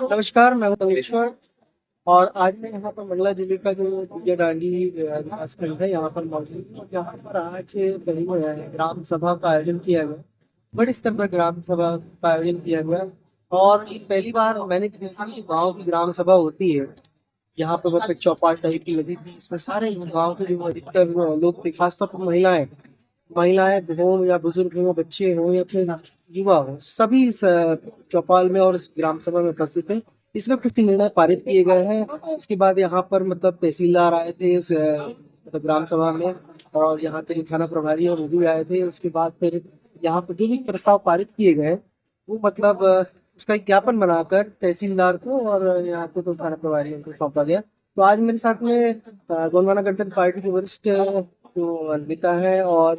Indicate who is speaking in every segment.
Speaker 1: नमस्कार, मैं हूँ कमलेश्वर और आज मैं यहाँ पर मंडला जिले का जो दुधिया डांडी विकासखंड है, यहाँ पर मौजूद हूँ। और यहाँ पर आज कहीं ग्राम सभा का आयोजन किया गया। बड़े स्तर पर ग्राम सभा का आयोजन किया गया और ये पहली बार मैंने भी देखा कि गाँव की ग्राम सभा होती है। यहाँ पे मतलब चौपाल टाइप की लगी थी, इसमें सारे गाँव के जो अधिकतर लोग थे, खासतौर पर महिलाएं महिलाएं हों या बुजुर्ग हों, बच्चे हों या फिर युवा हों, सभी इस चौपाल में और इस ग्राम सभा में उपस्थित हैं। इसमें कुछ निर्णय पारित किए गए हैं। इसके बाद यहाँ पर मतलब तहसीलदार आए थे उस मतलब ग्राम सभा में, और यहाँ पे थाना प्रभारी और वो भी आए थे। उसके बाद फिर यहाँ पर जो भी प्रस्ताव पारित किए गए वो मतलब उसका एक ज्ञापन बनाकर तहसीलदार को और यहाँ पे तो थाना प्रभारी को सौंपा गया। तो आज मेरे साथ में गोंडवाना गणतंत्र पार्टी के वरिष्ठ जो नेता है और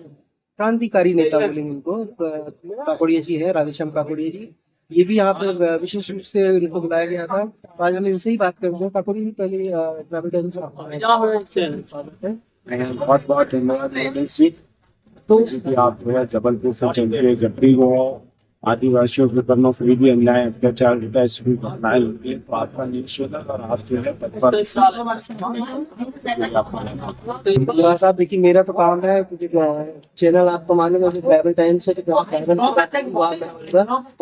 Speaker 1: क्रांतिकारी नेता बोलेंगे इनको, काकोड़िया जी है, राधेश्याम काकोड़िया जी। ये भी यहाँ पे विशेष रूप से इनको बुलाया गया था। तो आज हम इनसे ही बात करेंगे। काकोड़िया जी, पहले ग्रामीण टाइम्स में आपका स्वागत है।
Speaker 2: बहुत बहुत धन्यवाद रमेश जी।
Speaker 1: तो
Speaker 2: जैसे कि आप जो है जबलपुर से चल के जब भी वो आदिवासियों के ऊपर कोई भी अन्याय अत्याचार होता है, इसकी घटनाएं होती है, तो आपका न्यूज चैनल और आप जो है तत्पर
Speaker 1: साहब देखिए, मेरा तो काम है क्योंकि चैनल आपको मालूम है ट्रैवल टाइम्स है, तो ट्रैवल और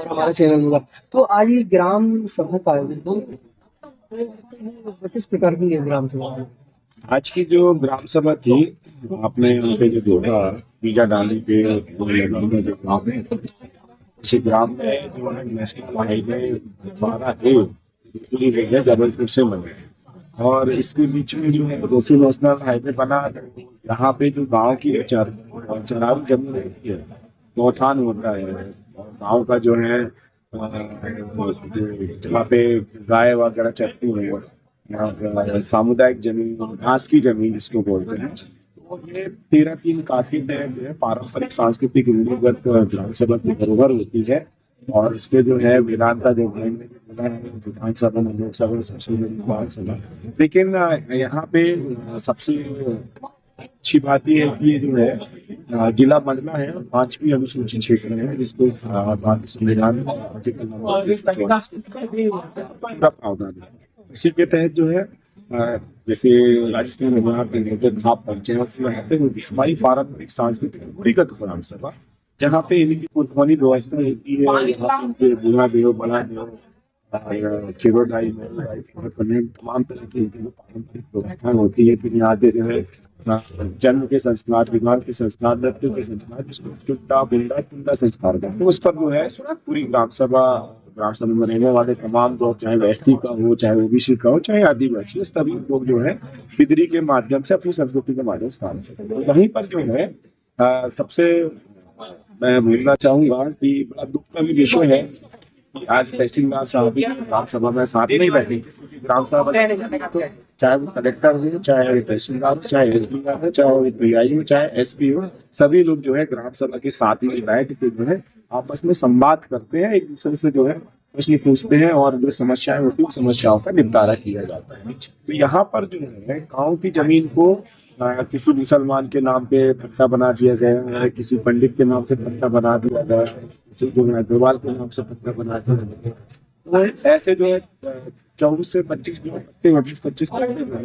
Speaker 1: हमारा चैनल होगा। तो आज ये ग्राम सभा का आयोजन किस प्रकार की है ग्राम सभा?
Speaker 2: आज की जो ग्राम सभा थी, आपने यहाँ पे जो देखा बीजा डाली के जो गाँव है, इसी ग्राम में जो है नेशनल हाईवे 12A निकली गई है जबलपुर से बने, और इसके बीच में जो है रोसी नेशनल हाईवे बना। यहाँ पे जो गांव की चराई जमीन रहती है, गौठान होता है, गांव का जो है जहाँ पे गाय वगैरह चरती है, सामुदायिक जमीन, घास की जमीन जिसको बोलते हैं, तो ये 13-3 काफी जो है पारंपरिक सांस्कृतिक रूढ़िगत ग्राम सभा की धरोहर होती है। और इसके जो है वेदांता जो विधानसभा में, लोकसभा सबसे बड़ी विधानसभा। लेकिन यहाँ पे सबसे अच्छी बात यह है कि ये जो है जिला मंडला है, 5वीं अनुसूचित क्षेत्र है, जिसको भारतीय संविधान आर्टिकल पूरा प्रावधान है। इसी के तहत जो है जैसे राजस्थान में यहाँ पे धाप पंचायत हमारी पारंपरिक सांस्कृतिक रूढ़िगत ग्राम सभा, जहाँ पे इनकी पुरखौनी व्यवस्था रहती है। यहाँ पे बुना देव, बना देव, खिरोडाई तमाम तरह की पारंपरिक व्यवस्थाएं होती है। फिर यहाँ पे जो है जन्म के संस्कार, विवाह के संस्कार, मृत्यु के संस्कार, जिसको चुट्टा बिल्डा टुंडा संस्कार करते हैं, उस पर जो है पूरी ग्राम सभा में रहने वाले तमाम लोग, चाहे एससी का हो, चाहे ओबीसी का हो, चाहे आदिवासी, सभी लोग जो है बिदरी के माध्यम से अपनी संस्कृति के माध्यम से काम करते हैं। वहीं पर जो है सबसे मैं बोलना चाहूंगा कि बड़ा दुख का भी विषय है कि आज तहसीलदार साहब ग्राम सभा में साथ नहीं बैठे। ग्राम सभा चाहे वो कलेक्टर हो, चाहे तहसीलदार, चाहे एसपी हो, चाहे पीआई हो, चाहे एसपी हो, सभी लोग जो है ग्राम सभा के साथ ही बैठ के जो है आपस में संवाद करते हैं, एक दूसरे से जो है प्रश्न पूछते हैं, और जो समस्याएं होती है समस्याओं का निपटारा किया जाता है। तो यहाँ पर जो है गाँव की जमीन को किसी मुसलमान के नाम पे पट्टा बना दिया गया है, किसी पंडित के नाम से पट्टा बना दिया गया है, किसी जो है अग्रवाल के नाम से पट्टा बना दिया गया है। तो ऐसे जो है 24 से 25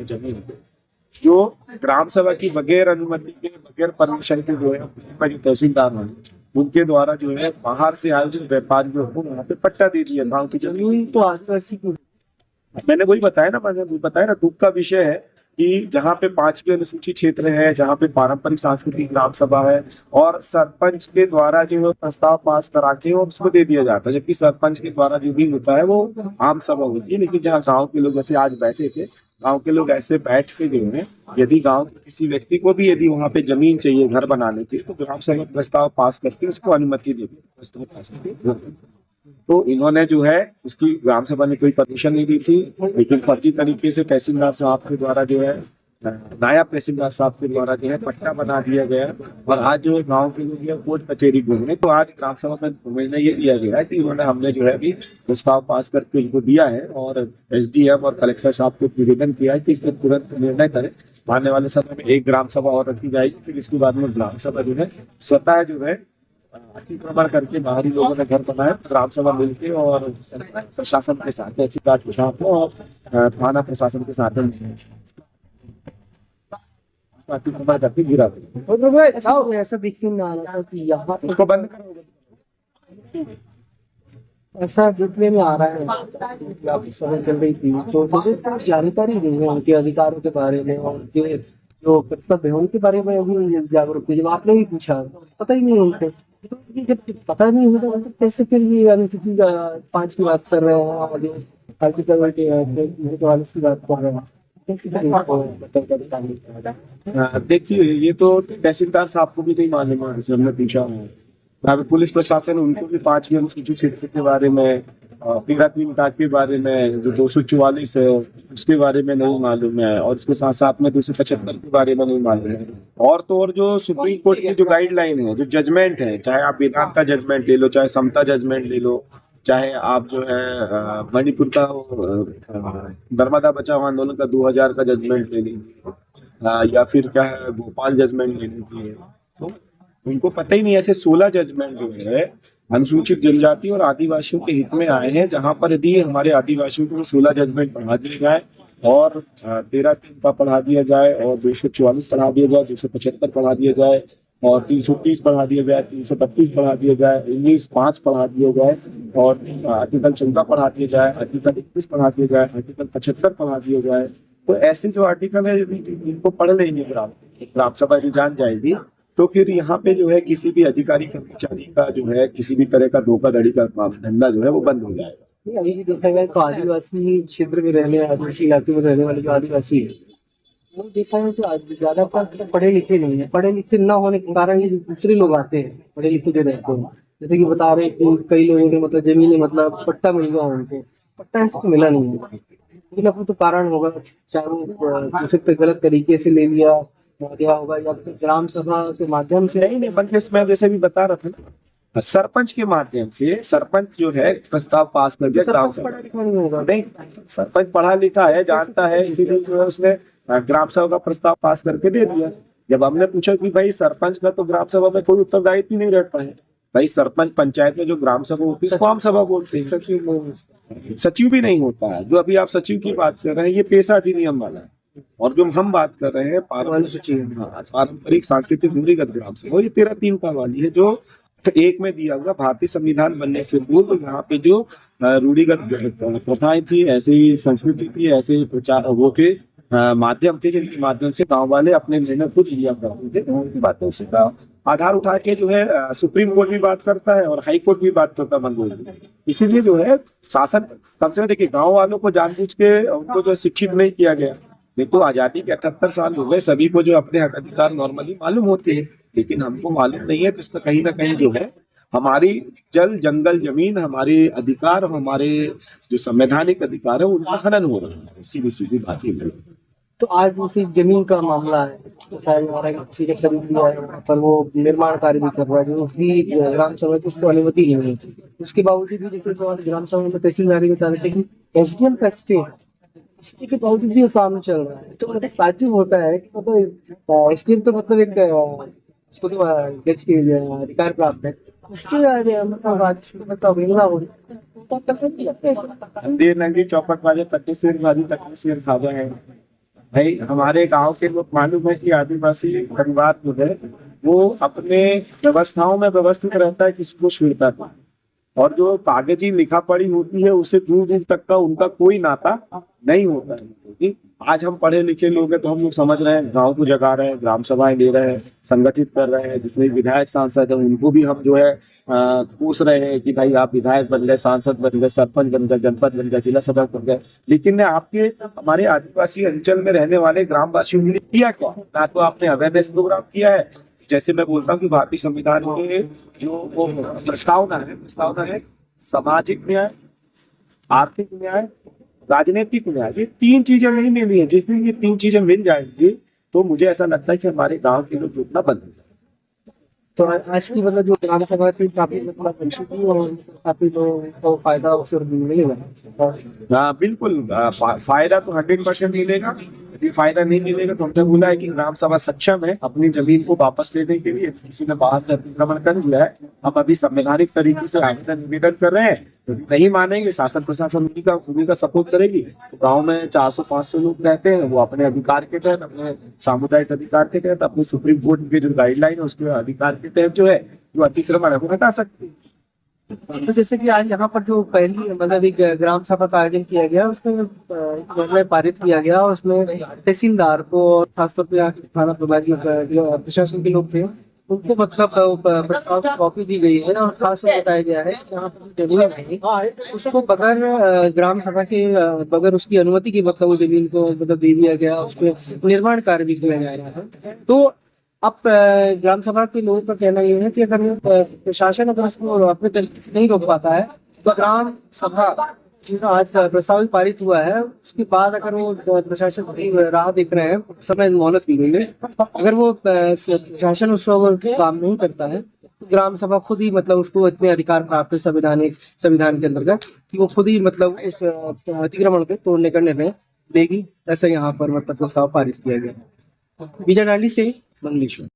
Speaker 2: जमीन जो ग्राम सभा की बगैर अनुमति के, बगैर परमिशन के जो है तहसीलदार हैं, उनके द्वारा जो है बाहर से आयोजित व्यापारियों को वहाँ पे पट्टा दे दिया गाँव की जमीन। तो आदिवासी को मैंने बताया ना, दुख का विषय है कि जहाँ पे 5वीं अनुसूचित क्षेत्र है, जहाँ पे पारंपरिक सांस्कृतिक ग्राम सभा है, और सरपंच के द्वारा जो है प्रस्ताव पास करा के और उसको दे दिया जाता है, जबकि सरपंच के द्वारा जो भी होता है वो आम सभा होती है। लेकिन जहाँ गाँव के लोग जैसे आज बैठे थे, गाँव के लोग ऐसे बैठ के जो है, यदि गाँव के किसी व्यक्ति को भी यदि वहाँ पे जमीन चाहिए घर बनाने की, तो ग्राम सभा प्रस्ताव पास करके उसको अनुमति देती है, प्रस्ताव पास करके। तो इन्होंने जो है उसकी ग्राम सभा ने कोई परमिशन नहीं दी थी, लेकिन फर्जी तरीके से तहसीलदार साहब के द्वारा जो है, नायब तहसीलदार साहब के द्वारा जो है पट्टा बना दिया गया। और आज जो गांव के लोग कोर्ट कचहरी घूमने, तो आज ग्राम सभा में निर्णय ये दिया गया है कि हमने जो है अभी प्रस्ताव पास करके इनको दिया है, और एसडीएम और कलेक्टर साहब को निवेदन किया है कि इसमें तुरंत निर्णय करें। आने वाले समय में एक ग्राम सभा और रखी जाएगी, फिर इसके बाद में ग्राम सभा जो है स्वतः जो है अतिक्रमण करके बाहरी लोगों ने घर बनाए, ग्राम सभा मिलके और प्रशासन के साथ, तहसीलदार के साथ और थाना प्रशासन के साथ अतिक्रमण करके गिरा दिया।
Speaker 1: ऐसा देखने में आ रहा है कि यहाँ
Speaker 2: उसको बंद करो।
Speaker 1: ऐसा देखने में आ रहा है कि आपकी समय चल रही थी तो मुझे कोई जानकारी नहीं है उनके अधिकारों के बारे में और उनके जो कर्तव्य है उनके बारे में अभी जागरूक थे। जब आपने भी पूछा पता ही नहीं उनको, तो ये जब पता नहीं होगा तो कैसे फिर ये अनुसूची 5 की बात कर रहे हैं और ये आर्टिकल की बात कर रहे हैं, कैसे फिर इनको
Speaker 2: देखिए ये तो तहसीलदार साहब को भी नहीं मालूम है, जैसे हमने पूछा है। अभी पुलिस प्रशासन उनको भी 5वीं अनुसूची क्षेत्र के बारे में, 13 के बारे में, जो 244 है उसके बारे में नहीं मालूम है, और इसके साथ साथ में 275 के बारे में नहीं मालूम है। और तो और जो सुप्रीम कोर्ट की जो गाइडलाइन है, जो जजमेंट है, चाहे आप वेदांत का जजमेंट ले लो, चाहे समता जजमेंट ले लो, चाहे आप जो है मणिपुर का नर्मदा बचाओ आंदोलन का 2000 का जजमेंट ले लीजिए, या फिर क्या है भोपाल जजमेंट ले लीजिए, तो उनको पता ही नहीं। ऐसे 16 जजमेंट जो है अनुसूचित जनजाति और आदिवासियों के हित में आए हैं, जहां पर यदि हमारे आदिवासियों को 16 जजमेंट बढ़ा दिए जाए और 13 का बढ़ा दिया जाए और 244 बढ़ा दिया जाए, 275 बढ़ा दिया जाए और 330 बढ़ा दिया जाए, 332 बढ़ा दिया जाए, 19(5) बढ़ा दिया जाए और आर्टिकल 14 बढ़ा दिया जाए, आर्टिकल 21 बढ़ा दिया जाए, आर्टिकल 75 बढ़ा दिया जाए, तो ऐसे जो आर्टिकल है इनको पढ़ लेंगे ग्राम सभा यदि जान जाएगी, तो फिर यहाँ पे जो है किसी भी अधिकारी कर्मचारी का जो है किसी भी तरह का धोखाधड़ी का धंधा जो है वो बंद हो जाएगा।
Speaker 1: अभी भी देखा जाए तो आदिवासी क्षेत्र में रहने, आदिवासी इलाके में रहने वाले जो आदिवासी है वो देखा है तो ज्यादातर पढ़े लिखे नहीं है। पढ़े लिखे न होने के कारण ये जो दूसरे लोग आते हैं पढ़े लिखे जो रहते हैं, जैसे कि बता रहे कि कई लोगों ने मतलब जमीन मतलब पट्टा मिल गया उनको, पट्टा इसको मिला नहीं है, लेकिन अपना तो कारण होगा, चाहे वो दूसरे पे गलत तरीके से ले लिया होगा या फिर ग्राम सभा के माध्यम से।
Speaker 2: नहीं बल्कि इसमें जैसे भी बता रहा था ना, सरपंच के माध्यम से सरपंच जो है प्रस्ताव पास कर दिया ग्राम सभा।
Speaker 1: पढ़ा लिखा नहीं होगा,
Speaker 2: नहीं, सरपंच पढ़ा लिखा है, जानता है, इसीलिए जो है उसने ग्राम सभा का प्रस्ताव पास करके दे दिया। जब हमने पूछा कि भाई सरपंच का तो ग्राम सभा में कोई उत्तरदायित्व नहीं रहता है, भाई सरपंच पंचायत में जो ग्राम सभा होती है उसको आम सभा बोलते हैं, सचिव भी नहीं होता है। जो अभी आप सचिव की बात कर रहे हैं ये पेशा अधिनियम वाला है, और जो हम बात कर रहे हैं पारंपरिक सांस्कृतिक रूढ़िगत ग्राम सभा, ये 13(3) का वाली है, जो एक में दिया हुआ भारतीय संविधान बनने से पूर्व यहाँ पे जो रूढ़िगत प्रथाएं थी, ऐसे ही संस्कृति थी, ऐसे प्रचार वो थे, माध्यम थे, जिनके माध्यम से गांव वाले अपने निर्णय खुद लिया करते थे। उनकी बातें उसी का आधार उठा के जो है सुप्रीम कोर्ट भी बात करता है और हाई कोर्ट भी बात करता है मंजूर। इसीलिए जो है शासन कम से कम देखिए गाँव वालों को जानबूझ के उनको जो शिक्षित नहीं किया गया। नहीं तो आजादी के 78 साल हो गए, सभी को जो अपने हक अधिकार नॉर्मली मालूम होते हैं, लेकिन हमको मालूम नहीं है, तो इसका कहीं ना कहीं जो है हमारी जल जंगल जमीन, हमारे अधिकार, हमारे जो संवैधानिक अधिकार है उनका हनन हो रहा है। सीधी सीधी बात है।
Speaker 1: तो आज इसी जमीन का मामला है, किसी ने खरीद लिया है पर वो निर्माण कार्य भी कर रहा है, जो उसकी ग्राम सभा की उसको अनुमति नहीं है, उसके बावजूद भी जैसे ग्राम सभा में तहसीलदारी बता रहे थे कि एसडीएम का स्टे इसके के बावजूद भी काम चल रहा है। तो मतलब ताज्जुब होता है कि मतलब एसडीएम तो मतलब एक इसको तो जज के अधिकार प्राप्त है, उसके
Speaker 2: देर नगरी चौपट वाले पट्टी से भाजी तकनी से खा गए हैं। भाई हमारे गांव के लोग मालूम है कि आदिवासी परिवार जो है वो अपने व्यवस्थाओं में व्यवस्थित रहता है, किसी को छेड़ता था, और जो कागजी लिखा पढ़ी होती है उससे दूर दूर तक का उनका कोई नाता नहीं होता है। क्योंकि आज हम पढ़े लिखे लोग हैं तो हम लोग समझ रहे हैं, गांव को जगा रहे हैं, ग्राम सभाएं ले रहे हैं, संगठित कर रहे हैं, जितने विधायक सांसद हैं उनको भी हम जो है पूछ रहे हैं कि भाई आप विधायक बन गए, सांसद बन गए, सरपंच बन गए, जनपद बन गए, जिला सभा बन गए, लेकिन आपके हमारे आदिवासी अंचल में रहने वाले ग्रामवासियों ने किया क्या? ना तो आपने अवेयरनेस प्रोग्राम किया है, जैसे मैं बोलता हूँ कि भारतीय संविधान के जो वो प्रस्तावना है सामाजिक न्याय, आर्थिक न्याय, राजनीतिक न्याय, ये 3 चीजें नहीं मिली है। जिस दिन ये 3 चीजें मिल जाएंगी तो मुझे ऐसा लगता है कि हमारे गांव के लोग जुटना बंद हो जाए।
Speaker 1: तो आज की मतलब जो ग्राम सभा थी काफी मतलब अच्छी थी और काफी लोगों को फायदा उससे मिलेगा।
Speaker 2: हाँ बिल्कुल, फायदा तो 100% मिलेगा। यदि फायदा नहीं मिलेगा तो हमने बोला है कि ग्राम सभा सक्षम है अपनी जमीन को वापस लेने के लिए। किसी ने बाहर से अतिक्रमण कर लिया है, हम अभी संवैधानिक तरीके से आवेदन निवेदन कर रहे हैं, तो नहीं मानेंगे शासन प्रशासन उन्हीं का सपोर्ट करेगी। तो गांव में 400-500 लोग रहते हैं, वो अपने अधिकार के तहत, अपने सामुदायिक अधिकार के तहत, अपने सुप्रीम कोर्ट के जो गाइडलाइन है उसके अधिकार के तहत जो है जो अतिक्रमण है वो हटा सकते हैं।
Speaker 1: तो जैसे कि आज यहाँ पर जो पहली मतलब एक ग्राम सभा का आयोजन किया गया, उसमें एक निर्णय पारित किया गया और उसमें तहसीलदार को और खासतौर पर यहाँ के थाना प्रभारी जो प्रशासन के लोग थे उनको मतलब प्रस्ताव की कॉपी दी गई है और खास बताया गया है कि यहाँ पर जमीन है उसको बगैर ग्राम सभा के बगैर उसकी अनुमति के मतलब वो जमीन को मतलब दे दिया गया, उसको निर्माण कार्य भी किया जा रहा है। तो अब ग्राम सभा के लोगों का कहना ये है कि अगर प्रशासन अगर उसको अपने तरीके से नहीं रोक पाता है तो ग्राम सभा जो आज प्रस्ताव पारित हुआ है उसके बाद अगर वो प्रशासन की राह देख रहे हैं, समय मोहलत दी गई है, अगर वो प्रशासन उस पर काम नहीं करता है तो ग्राम सभा खुद ही मतलब उसको इतने अधिकार प्राप्त है संविधान के अंतर्गत कि वो खुद ही मतलब उस अतिक्रमण को तोड़ने का निर्णय देगी। ऐसा यहाँ पर मतलब प्रस्ताव पारित किया गया। बीजा डांडी से मंगलेश्वर।